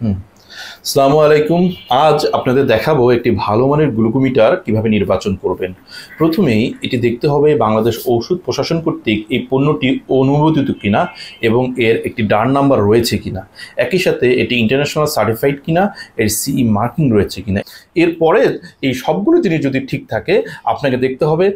হুম। আসসালামু আলাইকুম। আজ আপনাদের দেখাবো একটি ভালো মানের গ্লুকোমিটার কিভাবে নির্বাচন করবেন। প্রথমেই এটি দেখতে হবে বাংলাদেশ ঔষধ প্রশাসন কর্তৃক এই পণ্যটি অনুমোদিত কিনা এবং এর একটি ডান নাম্বার রয়েছে কিনা, একই সাথে এটি ইন্টারন্যাশনাল সার্টিফাইড কিনা, এর সিই মার্কিং রয়েছে কিনা। এরপরে এই সবগুলো জিনিস যদি ঠিক থাকে, আপনাকে দেখতে হবে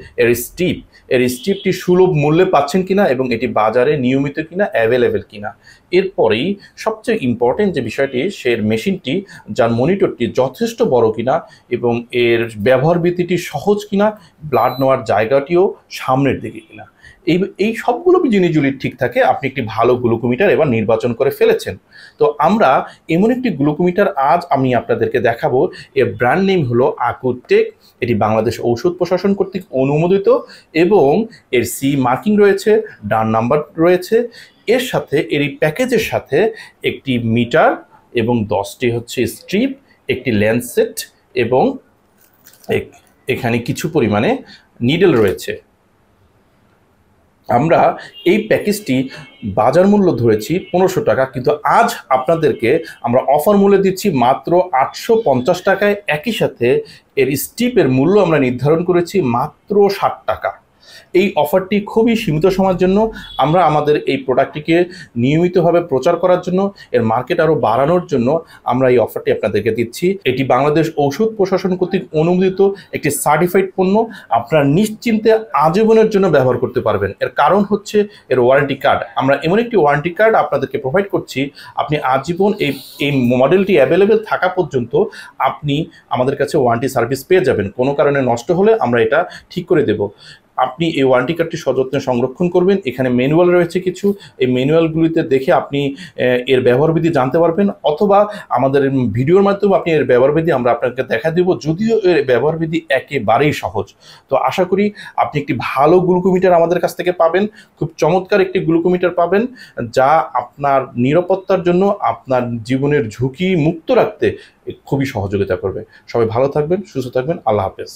এর স্টিপটি সুলভ মূল্যে পাচ্ছেন কিনা এবং এটি বাজারে নিয়মিত কিনা, অ্যাভেলেবেল কিনা। এরপরেই সবচেয়ে ইম্পর্টেন্ট যে বিষয়টি, সে মেশিনটি, যার মনিটরটি যথেষ্ট বড় কিনা এবং এর ব্যবহার বিধিটি সহজ কিনা, ব্লাড নেওয়ার জায়গাটিও সামনের দিকে কিনা। এই এই সবগুলো জিনিস যদি ঠিক থাকে, আপনি একটি ভালো গ্লুকোমিটার এবার নির্বাচন করে ফেলেছেন। তো আমরা এমন একটি গ্লুকোমিটার আজ আমি আপনাদেরকে দেখাবো। এর ব্র্যান্ড নেম হলো আকুটেক। এটি বাংলাদেশ ঔষধ প্রশাসন কর্তৃক অনুমোদিত এবং এর সি মার্কিং রয়েছে, ডান নাম্বার রয়েছে। এর সাথে এর এই প্যাকেজের সাথে একটি মিটার এবং 10টি হচ্ছে স্ট্রিপ, একটি ল্যান্সেট এবং এখানে কিছু পরিমাণে নিডেল রয়েছে। আমরা এই প্যাকেজটি বাজার মূল্য ধরেছি 1500 টাকা, কিন্তু আজ আপনাদেরকে আমরা অফার মূল্যে দিচ্ছি মাত্র 850 টাকায়। একই সাথে এর স্টিপের মূল্য আমরা নির্ধারণ করেছি মাত্র 60 টাকা। এই অফারটি খুবই সীমিত সময়ের জন্য। আমরা আমাদের এই প্রোডাক্টটিকে নিয়মিতভাবে প্রচার করার জন্য, এর মার্কেট আরও বাড়ানোর জন্য আমরা এই অফারটি আপনাদেরকে দিচ্ছি। এটি বাংলাদেশ ঔষধ প্রশাসন কর্তৃক অনুমোদিত একটি সার্টিফাইড পণ্য। আপনারা নিশ্চিন্তে আজীবনের জন্য ব্যবহার করতে পারবেন। এর কারণ হচ্ছে এর ওয়ারেন্টি কার্ড। আমরা এমন একটি ওয়ারেন্টি কার্ড আপনাদেরকে প্রোভাইড করছি, আপনি আজীবন এই মডেলটি অ্যাভেলেবেল থাকা পর্যন্ত আপনি আমাদের কাছে ওয়ারেন্টি সার্ভিস পেয়ে যাবেন। কোনো কারণে নষ্ট হলে আমরা এটা ঠিক করে দেব। আপনি এই ওয়ারেন্টি কার্ডটি সযত্নে সংরক্ষণ করবেন। এখানে ম্যানুয়াল রয়েছে কিছু, এই ম্যানুয়ালগুলিতে দেখে আপনি এর ব্যবহারবিধি জানতে পারবেন, অথবা আমাদের ভিডিওর মাধ্যমে আপনি এর ব্যবহারবিধি আমরা আপনাকে দেখা দেব, যদিও এর ব্যবহারবিধি একেবারেই সহজ। তো আশা করি আপনি একটি ভালো গ্লুকোমিটার আমাদের কাছ থেকে পাবেন, খুব চমৎকার একটি গ্লুকোমিটার পাবেন, যা আপনার নিরাপত্তার জন্য, আপনার জীবনের ঝুঁকি মুক্ত রাখতে খুবই সহযোগিতা করবে। সবাই ভালো থাকবেন, সুস্থ থাকবেন। আল্লাহ হাফেজ।